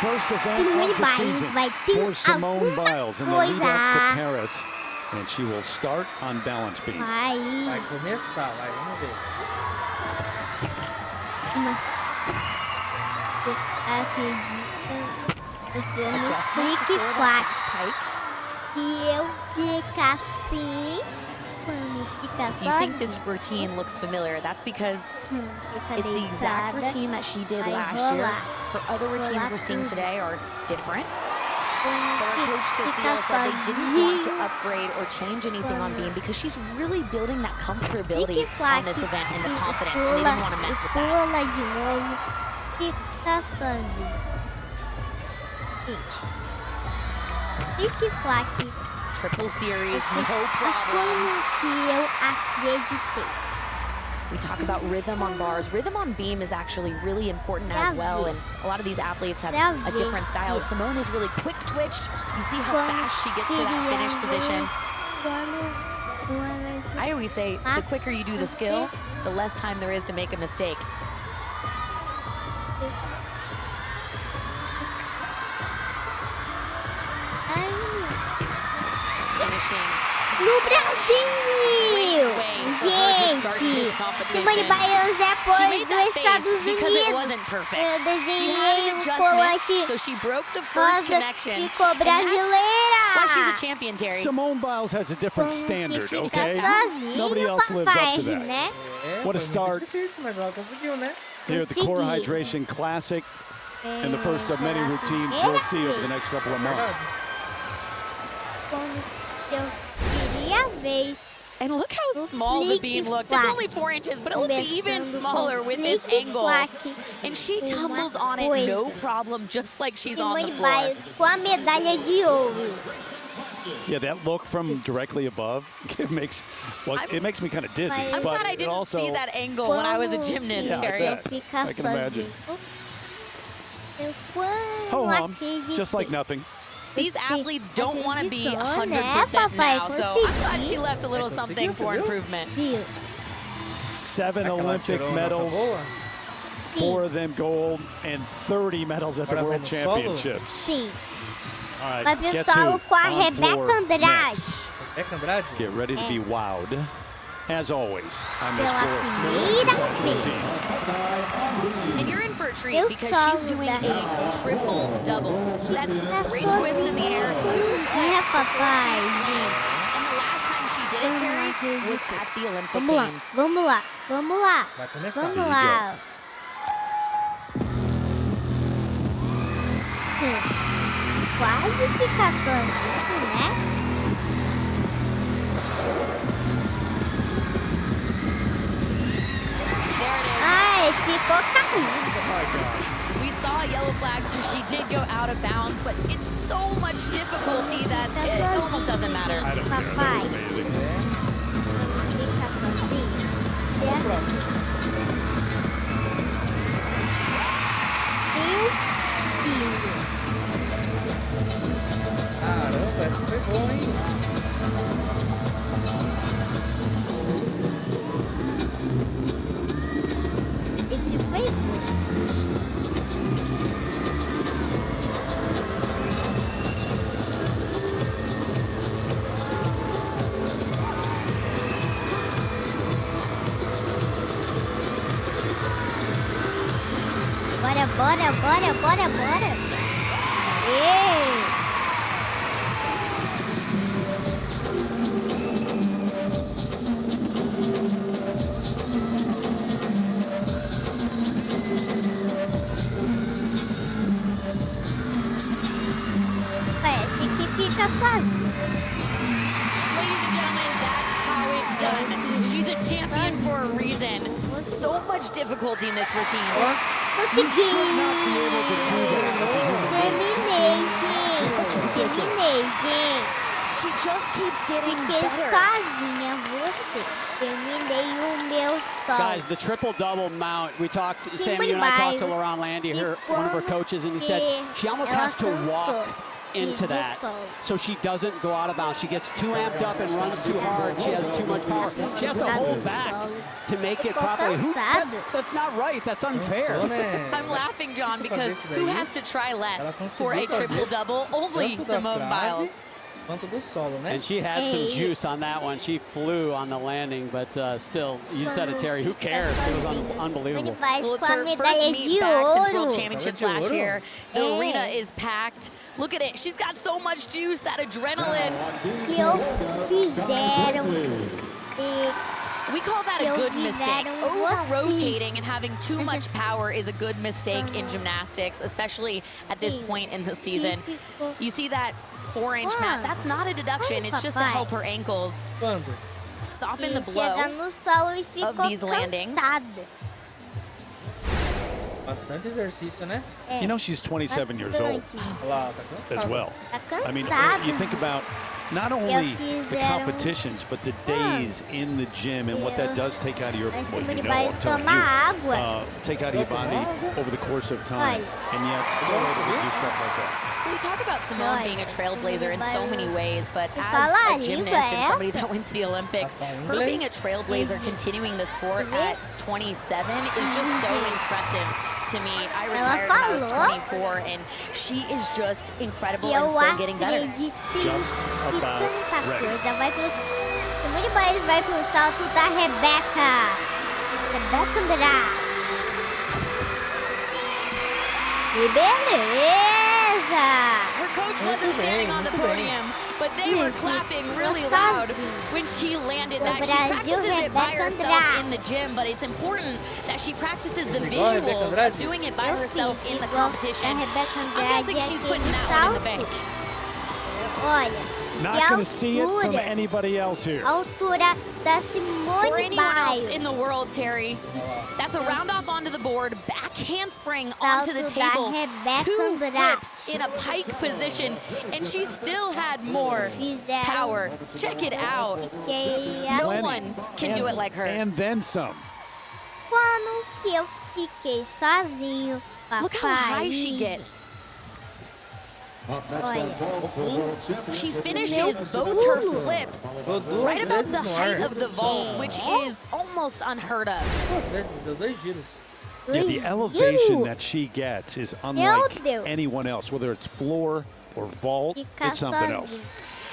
first event Simone of the Biles season vai ter for Simone Biles in the lead coisa. up to Paris. And she will start on balance beam. Vai começar, vamos ver. Acredita você no flick-flack. E eu ficar assim, quando ficar If you think this routine looks familiar, that's because it's the exact routine that she did last year. Her other routines we're seeing today are different. But our coach Cecile said they didn't want to upgrade or change anything on beam because she's really building that comfortability on this event and the confidence, and they didn't want to mess with that. Pula de novo, fica sozinho. Gente, flick-flack. Triple series, no problem. Como que eu acreditei. We talk about rhythm on bars. Rhythm on beam is actually really important as well, and a lot of these athletes have a different style. Simone is really quick twitched. You see how fast she gets to that finish position. I always say the quicker you do the skill, the less time there is to make a mistake. Finishing. No Brasil! Gente, Simone Biles depois dos Estados Unidos. Eu desenhei colante rosa, ficou brasileira. She's a champion, Terry. Simone Biles has a different standard, okay? Nobody else lives up to that. What a start. Difícil, mas ela conseguiu, né? Here at the Core Hydration Classic, and the first of many routines we'll see over the next couple of months. And look how small the beam looked. It's only 4 inches, but it looks even smaller with this angle. And she tumbles on it, no problem, just like she's on the floor. Simone Biles com a medalha de ouro. Yeah, that look from directly above, it makes me kind of dizzy. I'm glad I didn't see that angle when I was a gymnast, Terry. I can imagine. Ho-hum, just like nothing. These athletes don't want to be 100% now, so I'm glad she left a little something for improvement. 7 Olympic medals, 4 of them gold, and 30 medals at the World Championships. Sim. All Vai right, pro guess solo who com a on floor Rebeca Andrade. next? Rebeca Andrade? Get ready to be wowed, as always, on this Pela primeira vez. And you're in for a treat because she's doing a triple-double. That's 3 twists in the air, 2 flips, papai. And the last time she did it, Terry, was at the Olympic Vamos lá, Games. vamos lá, vamos lá. Vai começar. Vamos lá. Quase fica sozinho, né? Ai, ficou caído. We saw yellow flags when she did go out of bounds, but it's so much difficulty that it almost doesn't matter. I don't care. That was amazing. Fica sozinho. Próximo. Caramba, essa foi boa, hein? Esse foi bora. Ei! Parece que fica sozinho. Ladies and gentlemen, that's how it's done. She's a champion for a reason. So much difficulty in this routine. Consegui! Terminei, gente. She just keeps getting Fiquei better. sozinha, você. Terminei o meu solo. Guys, the triple-double mount, we talked, Simone Sammy, you and I talked to Biles. Laurent Landy, one of her coaches, and he said she almost has to walk into that so she doesn't go out of bounds. She gets too amped up and runs too hard. She has too much power. She has to hold back to make it properly. That's not right. That's unfair. Cansou, né? I'm laughing, John, Deixa eu fazer because isso who daí. has to try Ela less conseguiu for a fazer triple-double? Only tanto da Simone trave Biles. quanto do solo, né? And she had some juice on that one. She flew on the landing, but still, you said it, Terry. Who cares? It was unbelievable. Well, it's Com a her first medalha meet de back since ouro. World Championships Medalha de last ouro? year. The É. arena is packed. Look at it. She's got so much juice, that adrenaline. Que eu fizeram. We call that a good mistake. Fizeram Over-rotating and having too much power is a good mistake in gymnastics, especially at this point in the season. You see that 4-inch mat? That's not a deduction. It's just to help her ankles Quando? soften the E chega blow. no solo e ficou of these landings. cansada. Bastante exercício, né? You know, she's 27 years old Olha lá, tá cansado. as well. Tá I mean, cansada. you think about not only the fizeram- competitions, but the days in the gym and what that does take out of your Mas well, Simone you know, Biles I'm telling toma you, água. take out of your body over the course of time, and yet still able to do stuff like that. We talk about Simone Right. being a trailblazer in so many ways, but E as falar a a língua gymnast and somebody essa? that went to the Olympics, Falar her being a inglês. trailblazer continuing the sport at 27 is just so impressive to me. I retired when I was falou. 24, and she is just incredible E and eu still getting better. acredito Just em about tanta ready. coisa. Simone Biles vai pro salto da Rebeca. Rebeca Andrade. E beleza! Her coach wasn't standing on the podium, but they were clapping really loud when she landed that. She Brasil, practices it by Rebeca herself Andrade. in the gym, but it's important that she practices the Igual a Rebeca visuals Andrade? of doing it by Eu herself fiz in the igual competition. a Rebeca I'm Andrade guessing she's putting aquele that one in the salto. bank. Olha, Not e a going to see it from altura, anybody else here. a altura da For Simone anyone else in the Biles. world, Terry, that's a round off onto the board, back handspring onto the Salto da table, Rebeca 2 Andrade. flips in a pike position, and she still had more Fizeram power. Check it out. que No assim, one can do it like her. And then some. quando que eu fiquei sozinho, papai. Look how high she gets. Olha, She finishes Meu both her pulo. flips Deu duas right above vezes the no height ar. of the vault, which is almost unheard of. Duas vezes, deu 2 giros. Yeah, the elevation that she gets is unlike Deus. anyone else, whether it's floor or vault, ficar it's something else. sozinho.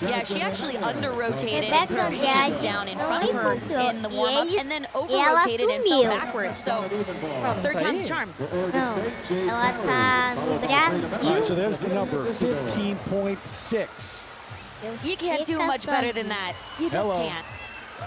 Yeah, she actually under-rotated, Rebeca put her hands Andrade down in não front of her encontrou. in the E warm-up, eles- and then ela over-rotated and fell sumiu. backwards. So, third tá time's aí? charm. Não, ela tá no All right, so Brasil. there's the number, 15.6. You can't do Fica much better than sozinho. that. You just Hello. can't.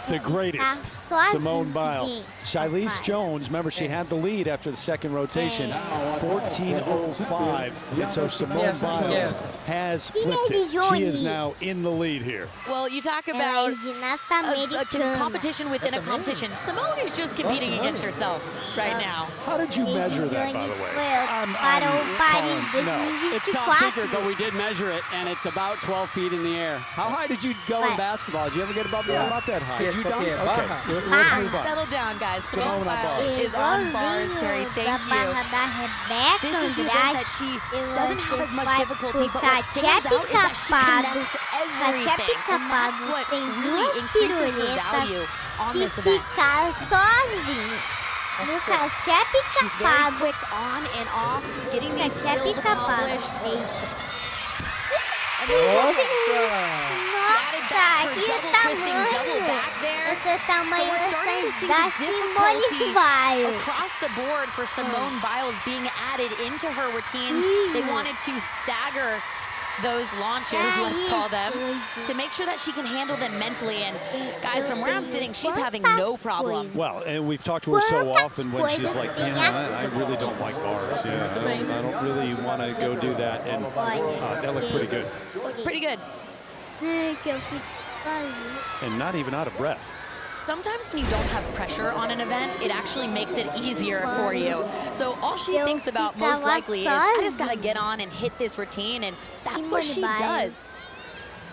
The greatest, sozinho, Simone Biles. gente, Shilese papai. Jones, remember, she had the lead after the second rotation, 14:05. And so Simone Yes, Biles yes. has Quem é flipped de it. She is Jones? now in the lead here. Well, you talk Ela about é ginasta a americana. competition within a competition. Simone is just competing against herself right now. How did you measure that, by Jones the way? foi para o Paris calling- no. It's top secret, 2024. but we did measure it, and it's about 12 feet in the air. How high did you go in What? basketball? Did you ever get above Yeah, that? not that high. Yes, You done? okay, Okay, barra. let's move on. Settle down, guys. Simone Simone on Biles bars. is on bars, Terry. Igualzinho Thank da you. barra da Rebeca This is the event Andrade. that she E doesn't have você as much vai difficulty, pro but what stands out is that she capado. connects Cachepe everything. And that's capado what tem really duas increases her piruletas value on e this event. ficar sozinho. No cachepe She's very capado. quick on and off, getting these Cachepe skills capado. accomplished. Deixa. And then Nossa! Nossa, que twisting double tamanho. back there. Esse tamanho So we're starting to see da the Simone difficulty Biles. across the board for Simone Biles being added into her routines. They wanted to stagger those launches, let's call them, to make sure that she can handle them mentally. And guys, from where I'm sitting, she's having no problem. Well, and we've talked to her so often when she's like, yeah, I really don't like bars. Yeah, I don't really want to go do that. And that looked pretty good. Pretty good. Ai, que eu fico sozinho. And not even out of breath. Sometimes when you don't have pressure on an event, it actually makes it easier for you. So all she Eu thinks about most ficava likely is, I just gotta sozinha. get on and hit this routine, and that's what she Simone does.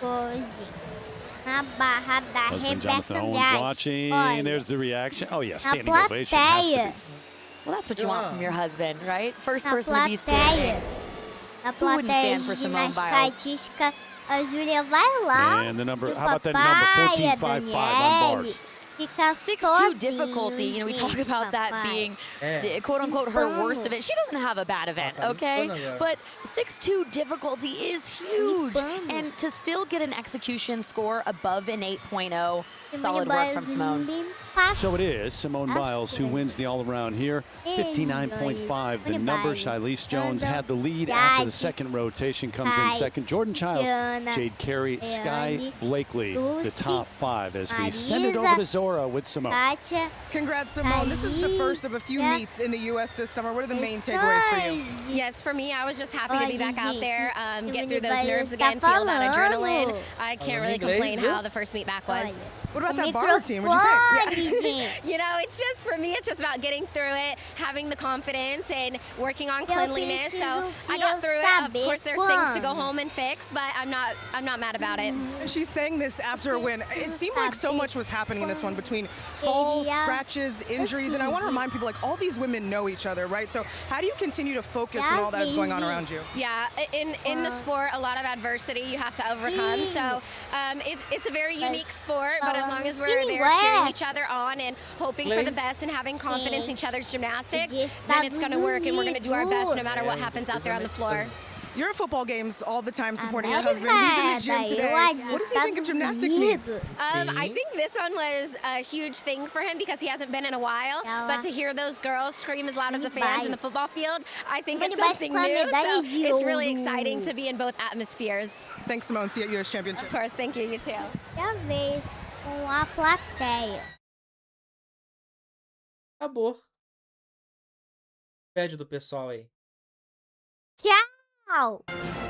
Sozinho. Na barra da Husband Rebeca Jonathan Owens Andrade. watching. Olha, There's the reaction. Oh, yeah, na standing ovation. Has to plateia. be. Well, that's what you want from your husband, right? First Na person to be plateia. standing. Na Who wouldn't plateia stand de for Simone ginástica Biles? artística, a Júlia vai lá. And the number, e o how about that papai, number? a 14.55 on Daniele. bars. fica 6'2" difficulty, you know, we talk gente, about that papai. being, É. quote unquote, her Vamos. worst event. She doesn't have a bad event, Tá okay? limpando agora. But 6'2" difficulty is huge. Limpando. And to still get an execution score above an 8.0, Simone solid work from Biles Simone. limpa. So it is Simone Biles who wins the all-around here, 59.5. The Simone number, Biles. Shilese Jones had the lead Verdade. after the second rotation, comes in second. Jordan Childs, Diana, Jade Carey, Sky Leone, Blakely, the Lucy, top 5 as we send it Marisa, over to Zora with Simone. Kátia, Congrats, Simone. This is the first of a few Yeah. meets in the U.S. this summer. What are the main takeaways for you? Yes, for me, I was just happy to be back out there, get through those Simone nerves Biles again, tá feel that adrenaline. falando. I can't Falando really inglês, complain viu? how the first meet back was. What about o that bar routine? What'd you think? microfone, gente. You know, it's just, for me, it's just about getting through it, having the confidence, and working on cleanliness. So preciso I que got eu through it. Of saber course, there's things to go quando. home and fix, but I'm not mad about it. She's saying this after a win. It seemed like so much was happening in this one between falls, Queria scratches, injuries, and I want to remind people, like, all these women know each other, right? So how do you continue to focus on all that is going on around you? Yeah, in the sport, a lot of adversity you have to overcome. So it's a very unique sport, but as long as we're there cheering each other on and hoping for the best and having confidence in each other's gymnastics, then it's going to work, and we're going to do our best no matter what happens out there on the floor. You're at football games all the time supporting your América husband. He's in the gym é today. daí, What does he think of gymnastics meets? I think this one was a huge thing for him because he hasn't been in a while. But to hear those girls scream as loud as the fans in the football field, I think it's something new. So it's really exciting to be in both atmospheres. Thanks, Simone. See you at U.S. Championship. Of course, thank you. You too. a vez com a plateia. Acabou. Pede do pessoal aí. Tchau!